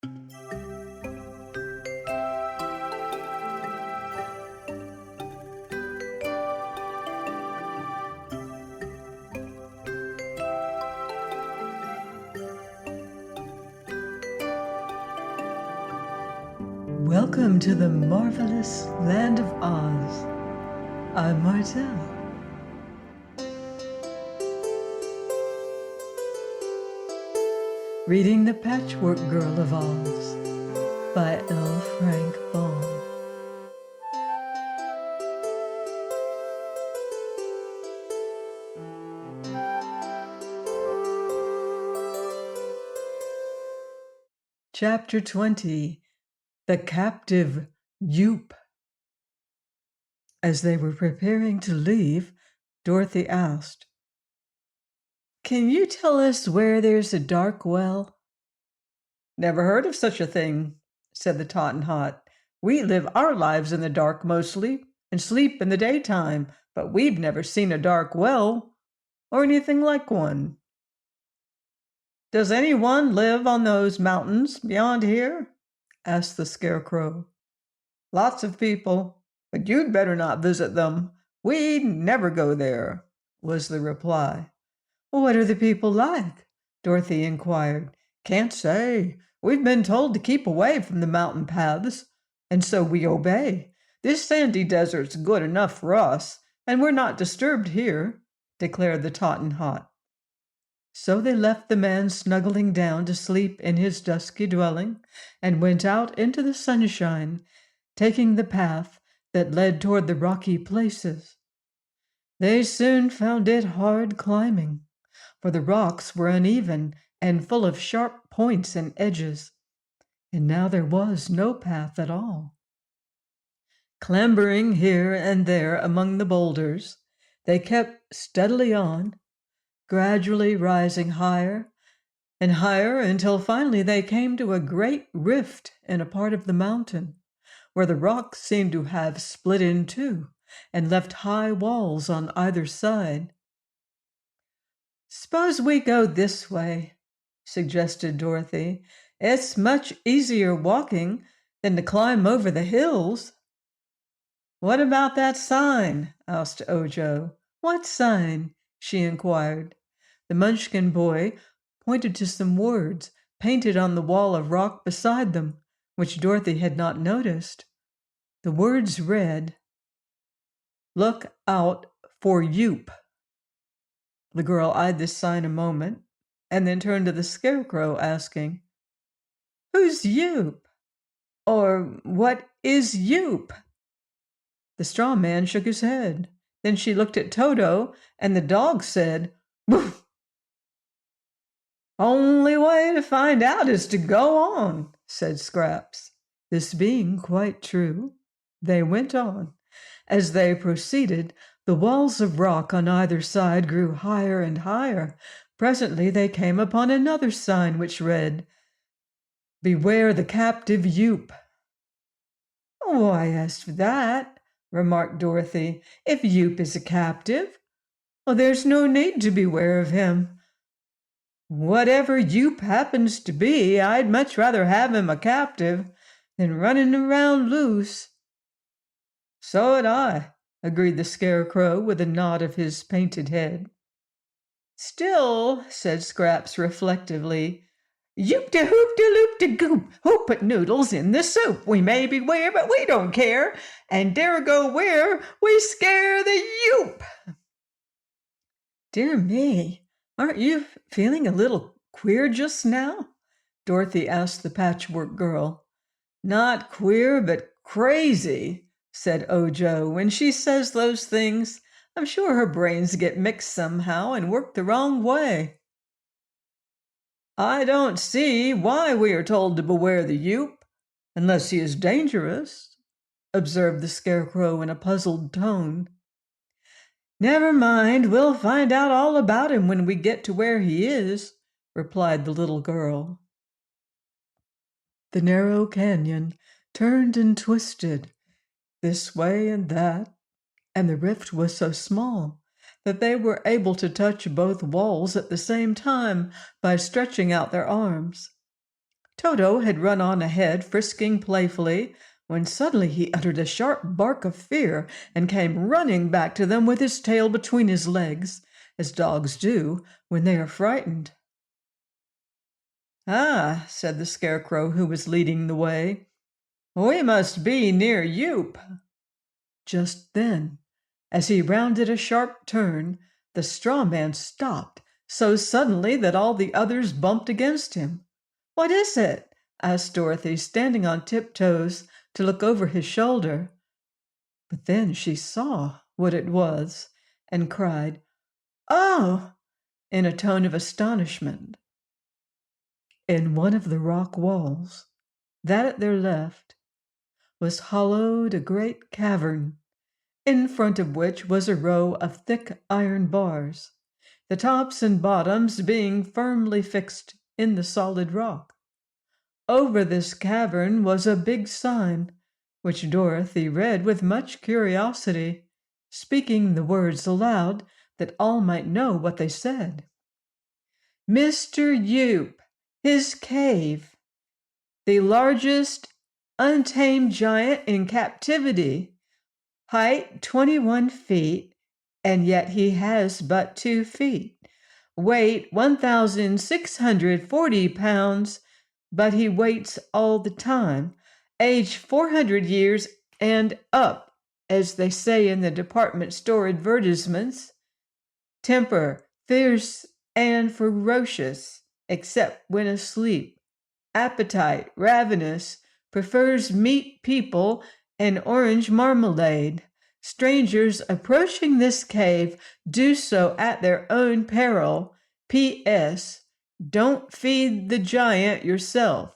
Welcome to the marvelous land of Oz. I'm Martell. Reading The Patchwork Girl of Oz by L. Frank Baum. Chapter 20. The Captive Yoop. As they were preparing to leave, Dorothy asked, "Can you tell us where there's a dark well?" "Never heard of such a thing," said the Tottenhot. "We live our lives in the dark mostly, and sleep in the daytime, but we've never seen a dark well, or anything like one." "Does anyone live on those mountains beyond here?" asked the Scarecrow. "Lots of people, but you'd better not visit them. We never go there," was the reply. "What are the people like?" Dorothy inquired. "Can't say. We've been told to keep away from the mountain paths, and so we obey. This sandy desert's good enough for us, and we're not disturbed here," declared the Tottenhot. So they left the man snuggling down to sleep in his dusky dwelling and went out into the sunshine, taking the path that led toward the rocky places. They soon found it hard climbing, for the rocks were uneven and full of sharp points and edges, and now there was no path at all. Clambering here and there among the boulders, they kept steadily on, gradually rising higher and higher until finally they came to a great rift in a part of the mountain where the rocks seemed to have split in two and left high walls on either side. "Suppose we go this way," suggested Dorothy. "It's much easier walking than to climb over the hills." "What about that sign?" asked Ojo. "What sign?" she inquired. The Munchkin boy pointed to some words painted on the wall of rock beside them, which Dorothy had not noticed. The words read, "Look out for Yoop." The girl eyed this sign a moment and then turned to the Scarecrow, asking, "Who's Yoop? Or what is Yoop?" The straw man shook his head. Then she looked at Toto, and the dog said, "Woof." "Only way to find out is to go on," said Scraps. This being quite true, they went on. As they proceeded, the walls of rock on either side grew higher and higher. Presently they came upon another sign which read, "Beware the Captive Yoop." "Why, as for that," remarked Dorothy, "if Yoop is a captive, well, there's no need to beware of him. Whatever Yoop happens to be, I'd much rather have him a captive than running around loose." "So would I," agreed the Scarecrow with a nod of his painted head. "Still," said Scraps reflectively, "Yoop de hoop de loop de goop, who put noodles in the soup? We may beware, but we don't care, and dare go where we scare the Yoop." "Dear me, aren't you feeling a little queer just now?" Dorothy asked the Patchwork Girl. "Not queer, but crazy," said Ojo. "When she says those things, I'm sure her brains get mixed somehow and work the wrong way." "I don't see why we are told to beware the Yoop, unless he is dangerous," observed the Scarecrow in a puzzled tone. "Never mind, we'll find out all about him when we get to where he is," replied the little girl. The narrow canyon turned and twisted this way and that, and the rift was so small that they were able to touch both walls at the same time by stretching out their arms. Toto had run on ahead, frisking playfully, when suddenly he uttered a sharp bark of fear and came running back to them with his tail between his legs, as dogs do when they are frightened. "Ah," said the Scarecrow, who was leading the way, "we must be near Yoop." Just then, as he rounded a sharp turn, the straw man stopped so suddenly that all the others bumped against him. "What is it?" asked Dorothy, standing on tiptoes to look over his shoulder. But then she saw what it was and cried, "Oh!" in a tone of astonishment. In one of the rock walls, that at their left, was hollowed a great cavern, in front of which was a row of thick iron bars, the tops and bottoms being firmly fixed in the solid rock. Over this cavern was a big sign, which Dorothy read with much curiosity, speaking the words aloud that all might know what they said. "Mr. Yoop, his cave, the largest untamed giant in captivity, height 21 feet, and yet he has but 2 feet, weight 1,640 pounds, but he waits all the time, age 400 years and up, as they say in the department store advertisements, temper fierce and ferocious, except when asleep, appetite ravenous, prefers meat people and orange marmalade. Strangers approaching this cave do so at their own peril. P.S. Don't feed the giant yourself."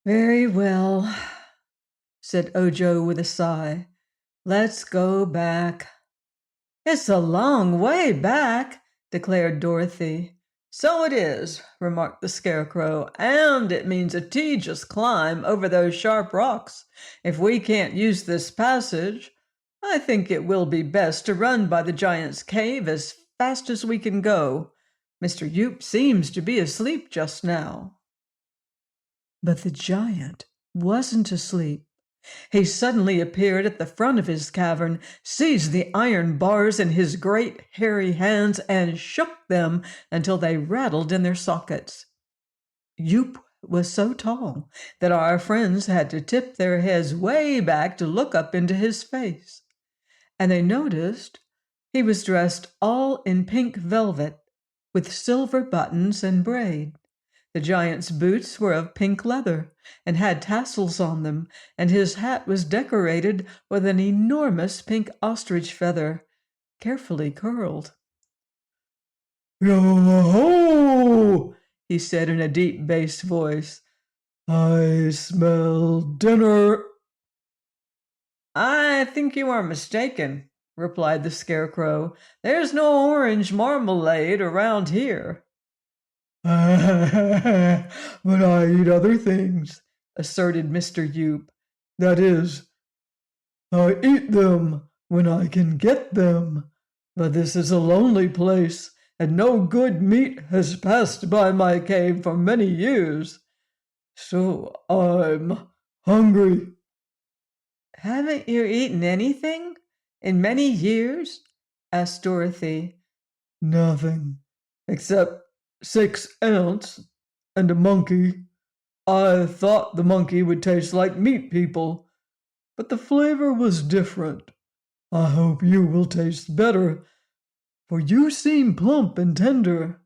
"Very well," said Ojo with a sigh. "Let's go back." "It's a long way back," declared Dorothy. "So it is," remarked the Scarecrow, "and it means a tedious climb over those sharp rocks. If we can't use this passage, I think it will be best to run by the giant's cave as fast as we can go. Mr. Yoop seems to be asleep just now." But the giant wasn't asleep. He suddenly appeared at the front of his cavern, seized the iron bars in his great hairy hands, and shook them until they rattled in their sockets. Yoop was so tall that our friends had to tip their heads way back to look up into his face. And they noticed he was dressed all in pink velvet, with silver buttons and braid. The giant's boots were of pink leather and had tassels on them, and his hat was decorated with an enormous pink ostrich feather, carefully curled. "Yo-ho!" he said in a deep bass voice. "I smell dinner." "I think you are mistaken," replied the Scarecrow. "There's no orange marmalade around here." "But I eat other things," asserted Mr. Yoop. "That is, I eat them when I can get them. But this is a lonely place, and no good meat has passed by my cave for many years. So I'm hungry." "Haven't you eaten anything in many years?" asked Dorothy. "Nothing, except 6 ants and a monkey. I thought the monkey would taste like meat people, but the flavor was different. I hope you will taste better, for you seem plump and tender."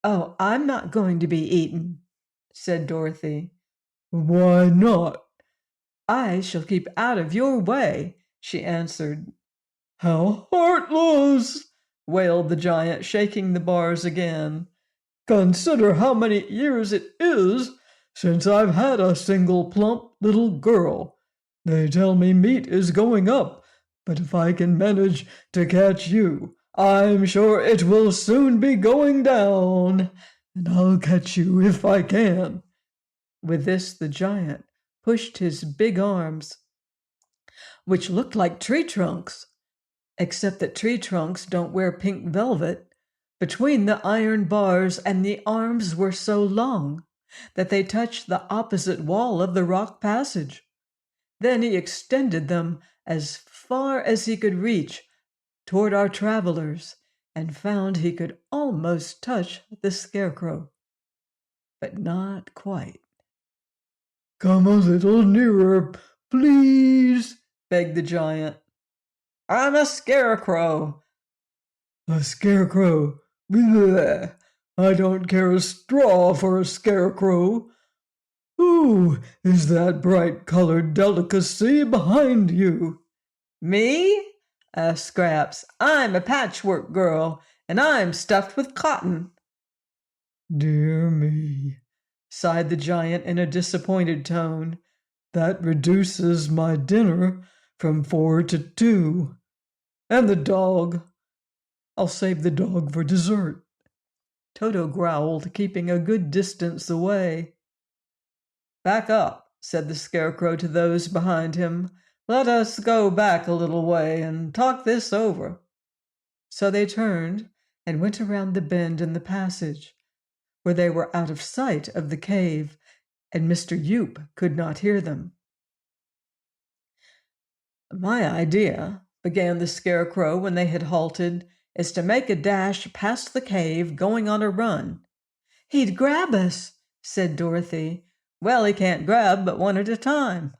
"Oh, I'm not going to be eaten," said Dorothy. "Why not?" "I shall keep out of your way," she answered. "How heartless!" wailed the giant, shaking the bars again. "Consider how many years it is since I've had a single plump little girl. They tell me meat is going up, but if I can manage to catch you, I'm sure it will soon be going down. And I'll catch you if I can." With this, the giant pushed his big arms, which looked like tree trunks, except that tree trunks don't wear pink velvet, between the iron bars, and the arms were so long that they touched the opposite wall of the rock passage. Then he extended them as far as he could reach toward our travelers, and found he could almost touch the Scarecrow, but not quite. "Come a little nearer, please," begged the giant. "I'm a scarecrow." "A scarecrow? Bleh. I don't care a straw for a scarecrow. Who is that bright-colored delicacy behind you?" "Me?" asked Scraps. "I'm a patchwork girl, and I'm stuffed with cotton." "Dear me," sighed the giant in a disappointed tone. "That reduces my dinner from 4 to 2. And the dog. I'll save the dog for dessert." Toto growled, keeping a good distance away. "Back up," said the Scarecrow to those behind him. "Let us go back a little way and talk this over." So they turned and went around the bend in the passage, where they were out of sight of the cave, and Mr. Yoop could not hear them. "My idea," began the Scarecrow when they had halted, "is to make a dash past the cave, going on a run." "He'd grab us," said Dorothy. "Well, he can't grab but one at a time.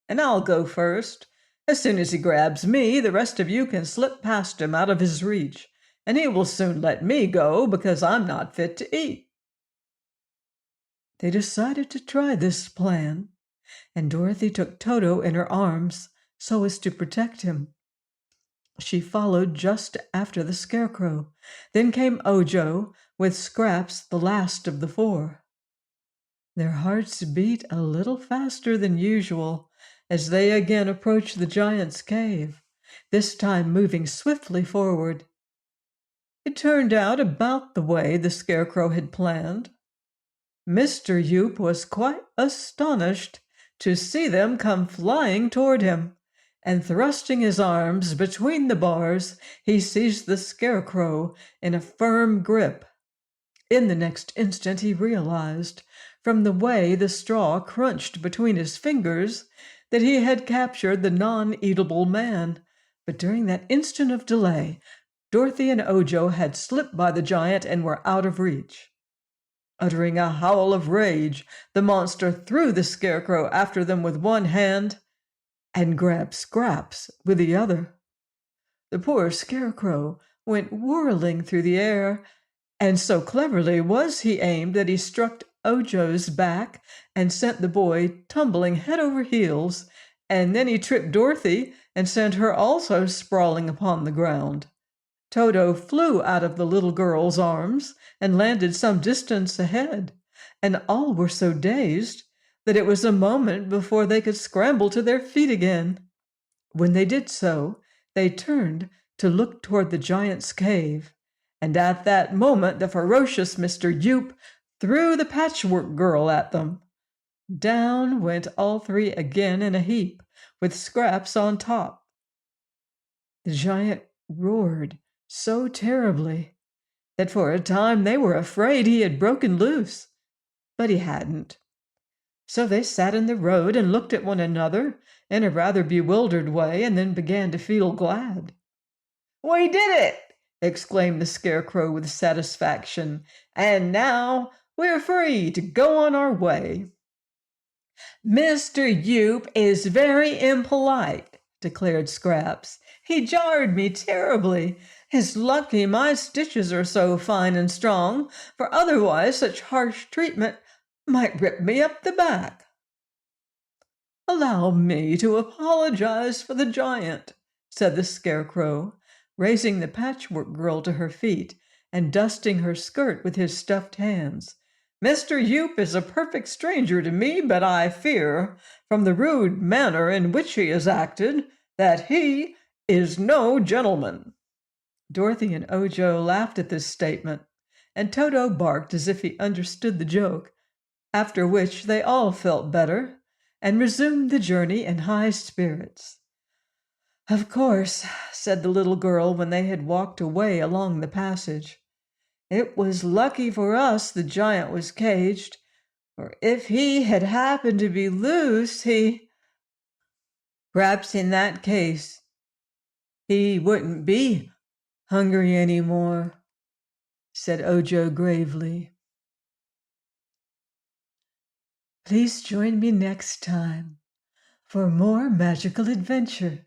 And I'll go first. As soon as he grabs me, the rest of you can slip past him out of his reach, and he will soon let me go because I'm not fit to eat." They decided to try this plan, and Dorothy took Toto in her arms so as to protect him. She followed just after the Scarecrow. Then came Ojo, with Scraps the last of the 4. Their hearts beat a little faster than usual as they again approached the giant's cave, this time moving swiftly forward. It turned out about the way the Scarecrow had planned. Mr. Yoop was quite astonished to see them come flying toward him, and thrusting his arms between the bars, he seized the Scarecrow in a firm grip. In the next instant he realized, from the way the straw crunched between his fingers, that he had captured the non-eatable man. But during that instant of delay, Dorothy and Ojo had slipped by the giant and were out of reach. Uttering a howl of rage, the monster threw the Scarecrow after them with one hand and grabbed Scraps with the other. The poor Scarecrow went whirling through the air, and so cleverly was he aimed that he struck Ojo's back and sent the boy tumbling head over heels, and then he tripped Dorothy and sent her also sprawling upon the ground. Toto flew out of the little girl's arms and landed some distance ahead, and all were so dazed that it was a moment before they could scramble to their feet again. When they did so, they turned to look toward the giant's cave, and at that moment the ferocious Mr. Yoop threw the Patchwork Girl at them. Down went all 3 again in a heap, with Scraps on top. The giant roared so terribly that for a time they were afraid he had broken loose, but he hadn't. So they sat in the road and looked at one another in a rather bewildered way, and then began to feel glad. "We did it!" exclaimed the Scarecrow with satisfaction. "And now we're free to go on our way." "Mr. Yoop is very impolite," declared Scraps. "He jarred me terribly. It's lucky my stitches are so fine and strong, for otherwise such harsh treatment might rip me up the back." "Allow me to apologize for the giant," said the Scarecrow, raising the Patchwork Girl to her feet and dusting her skirt with his stuffed hands. "Mr. Yoop is a perfect stranger to me, but I fear, from the rude manner in which he has acted, that he is no gentleman." Dorothy and Ojo laughed at this statement, and Toto barked as if he understood the joke, after which they all felt better and resumed the journey in high spirits. "Of course," said the little girl when they had walked away along the passage, It was lucky for us the giant was caged, for if he had happened to be loose, perhaps in that case, he wouldn't be hungry anymore, said Ojo gravely. Please join me next time for more magical adventure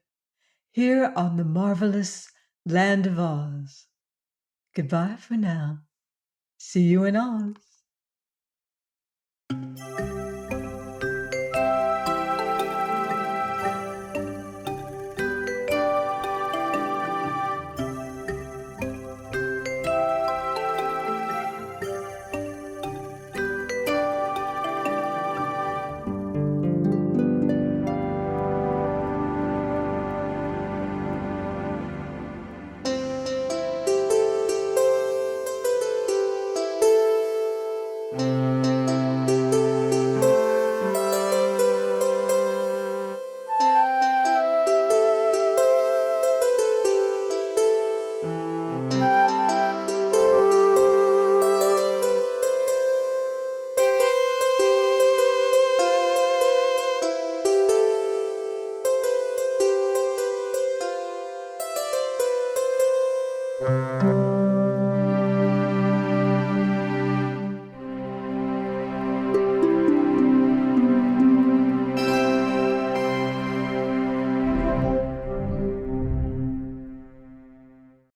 here on the marvelous Land of Oz. Goodbye for now. See you in Oz.